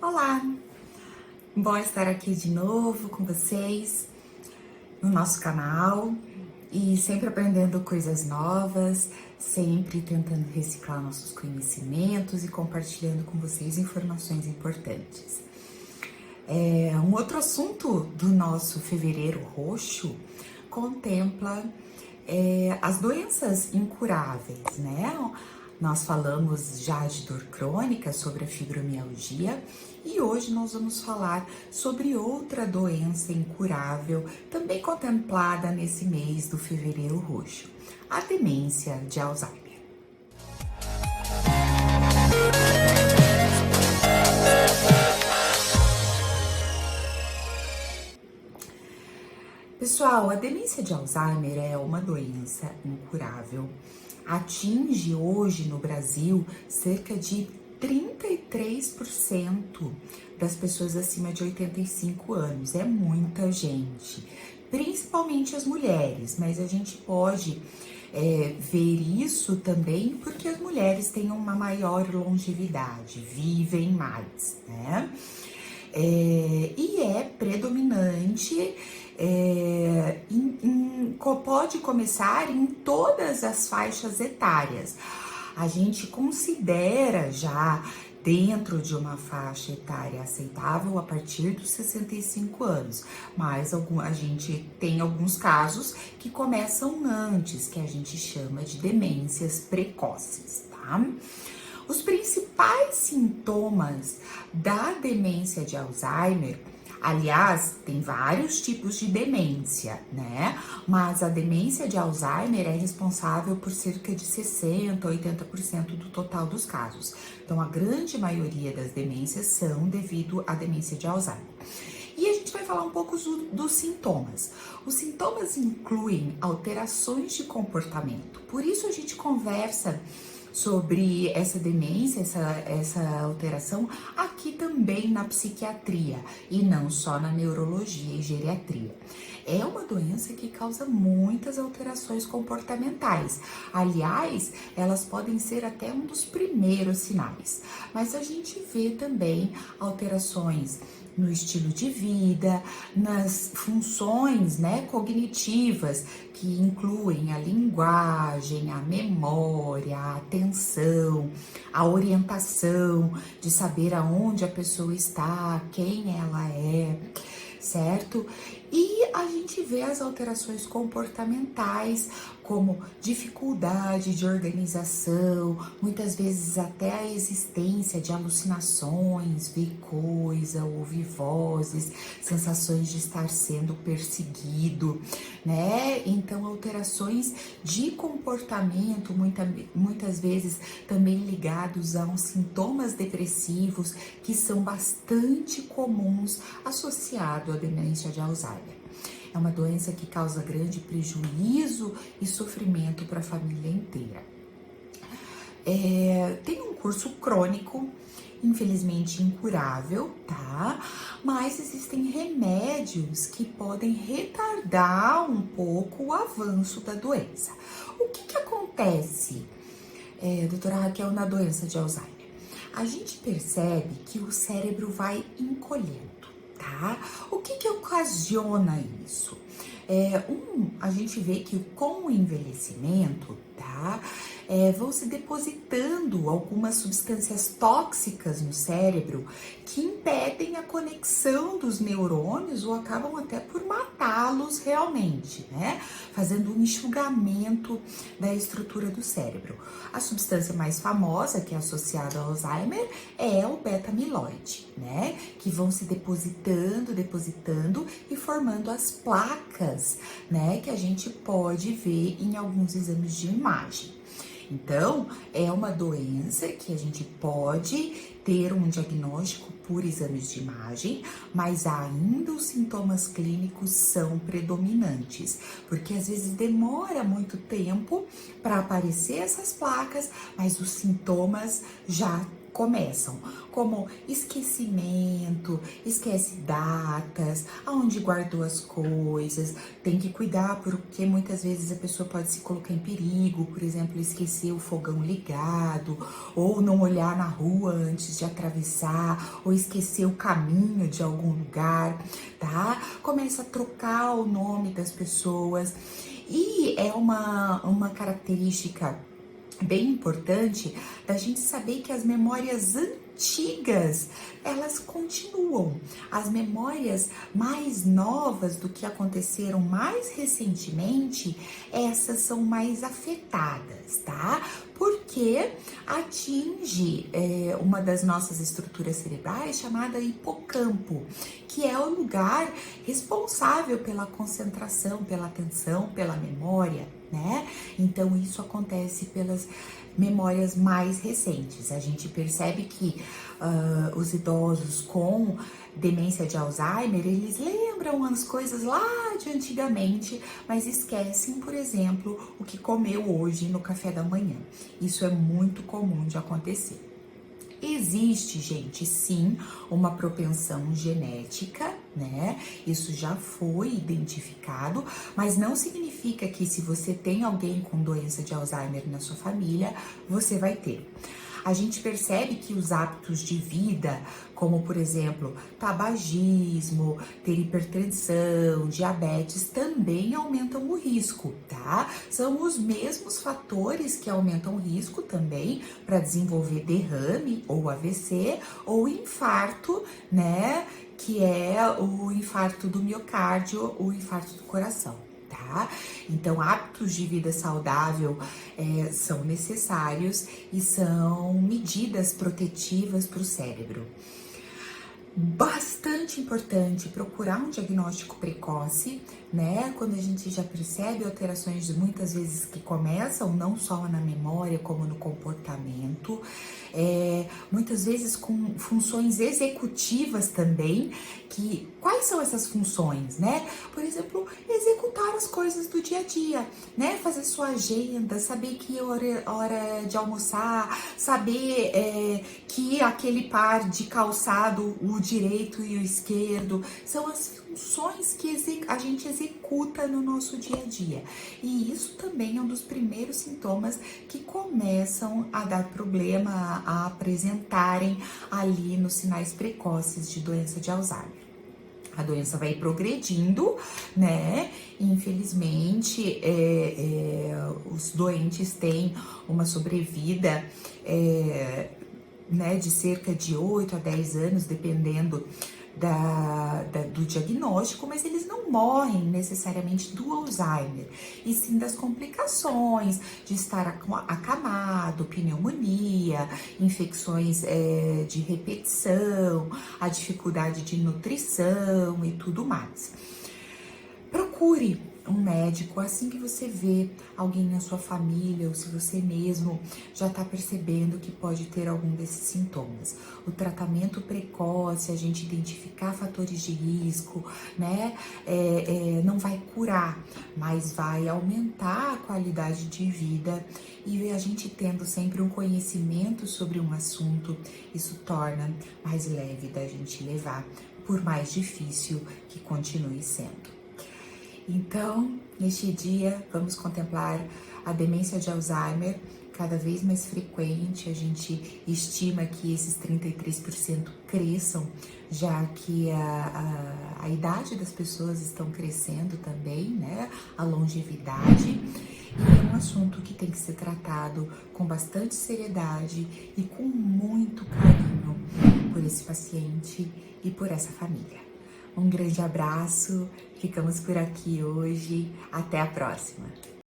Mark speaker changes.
Speaker 1: Olá, bom estar aqui de novo com vocês no nosso canal e sempre aprendendo coisas novas, sempre tentando reciclar nossos conhecimentos e compartilhando com vocês informações importantes. Um outro assunto do nosso Fevereiro Roxo contempla as doenças incuráveis, né? Nós falamos já de dor crônica, sobre a fibromialgia, e hoje nós vamos falar sobre outra doença incurável, também contemplada nesse mês do Fevereiro Roxo, a demência de Alzheimer. Pessoal, a demência de Alzheimer é uma doença incurável. Atinge hoje no Brasil cerca de 33% das pessoas acima de 85 anos. É muita gente, principalmente as mulheres, mas a gente pode ver isso também porque as mulheres têm uma maior longevidade, vivem mais, né? E é predominante, pode começar em todas as faixas etárias. A gente considera já dentro de uma faixa etária aceitável a partir dos 65 anos, mas a gente tem alguns casos que começam antes, que a gente chama de demências precoces, tá? Os principais sintomas da demência de Alzheimer, aliás, tem vários tipos de demência, né? Mas a demência de Alzheimer é responsável por cerca de 60% a 80% do total dos casos. Então, a grande maioria das demências são devido à demência de Alzheimer. E a gente vai falar um pouco dos sintomas. Os sintomas incluem alterações de comportamento. Por isso a gente conversa sobre essa demência, essa alteração aqui também na psiquiatria e não só na neurologia e geriatria. É uma doença que causa muitas alterações comportamentais. Aliás, elas podem ser até um dos primeiros sinais. Mas a gente vê também alterações no estilo de vida, nas funções, né, cognitivas, que incluem a linguagem, a memória, a atenção, a orientação, de saber aonde a pessoa está, quem ela é, certo? E a gente vê as alterações comportamentais, como dificuldade de organização, muitas vezes até a existência de alucinações, ver coisa, ouvir vozes, sensações de estar sendo perseguido, né? Então, alterações de comportamento, muitas vezes também ligados a uns sintomas depressivos que são bastante comuns associados à demência de Alzheimer. É uma doença que causa grande prejuízo e sofrimento para a família inteira. Tem um curso crônico, infelizmente incurável, tá? Mas existem remédios que podem retardar um pouco o avanço da doença. O que acontece, doutora Raquel, na doença de Alzheimer? A gente percebe que o cérebro vai encolhendo. Tá? O que ocasiona isso? A gente vê que com o envelhecimento, tá? Vão se depositando algumas substâncias tóxicas no cérebro que impedem a conexão dos neurônios ou acabam até por matá-los realmente, né? Fazendo um enxugamento da estrutura do cérebro. A substância mais famosa que é associada ao Alzheimer é o beta-amiloide, né? Que vão se depositando e formando as placas, né? Que a gente pode ver em alguns exames de imagem. Então, é uma doença que a gente pode ter um diagnóstico por exames de imagem, mas ainda os sintomas clínicos são predominantes, porque às vezes demora muito tempo para aparecer essas placas, mas os sintomas já começam, como esquecimento, esquece datas, aonde guardou as coisas, tem que cuidar porque muitas vezes a pessoa pode se colocar em perigo, por exemplo, esquecer o fogão ligado, ou não olhar na rua antes de atravessar, ou esquecer o caminho de algum lugar, tá? Começa a trocar o nome das pessoas e é uma característica bem importante da gente saber que as memórias antigas, elas continuam. As memórias mais novas do que aconteceram mais recentemente, essas são mais afetadas, tá? Porque atinge uma das nossas estruturas cerebrais chamada hipocampo, que é o lugar responsável pela concentração, pela atenção, pela memória, né? Então isso acontece pelas memórias mais recentes. A gente percebe que os idosos com demência de Alzheimer, eles lembram as coisas lá de antigamente, mas esquecem, por exemplo, o que comeu hoje no café da manhã. Isso é muito comum de acontecer. Existe, gente, sim, uma propensão genética, né? Isso já foi identificado, mas não significa que se você tem alguém com doença de Alzheimer na sua família, você vai ter. A gente percebe que os hábitos de vida, como por exemplo, tabagismo, ter hipertensão, diabetes, também aumentam o risco, tá? São os mesmos fatores que aumentam o risco também para desenvolver derrame ou AVC ou infarto, né? Que é o infarto do miocárdio, o infarto do coração. Tá? Então, hábitos de vida saudável são necessários e são medidas protetivas para o cérebro. Bastante importante procurar um diagnóstico precoce, né? Quando a gente já percebe alterações muitas vezes que começam não só na memória, como no comportamento, muitas vezes com funções executivas também. Quais são essas funções, né? Por exemplo, executar as coisas do dia a dia, né? Fazer sua agenda, saber que hora de almoçar, saber que aquele par de calçado, o direito e o esquerdo, são as funções que a gente executa no nosso dia a dia. E isso também é um dos primeiros sintomas que começam a dar problema, a apresentarem ali nos sinais precoces de doença de Alzheimer. A doença vai progredindo, né? Infelizmente, os doentes têm uma sobrevida, né, de cerca de 8 a 10 anos, dependendo do diagnóstico, mas eles não morrem necessariamente do Alzheimer, e sim das complicações de estar acamado, pneumonia, infecções de repetição, a dificuldade de nutrição e tudo mais. Procure um médico assim que você vê alguém na sua família ou se você mesmo já está percebendo que pode ter algum desses sintomas. O tratamento precoce, a gente identificar fatores de risco, né, não vai curar, mas vai aumentar a qualidade de vida, e a gente tendo sempre um conhecimento sobre um assunto, isso torna mais leve da gente levar, por mais difícil que continue sendo. Então, neste dia, vamos contemplar a demência de Alzheimer, cada vez mais frequente. A gente estima que esses 33% cresçam, já que a idade das pessoas estão crescendo também, né? A longevidade. E é um assunto que tem que ser tratado com bastante seriedade e com muito carinho por esse paciente e por essa família. Um grande abraço, ficamos por aqui hoje, até a próxima!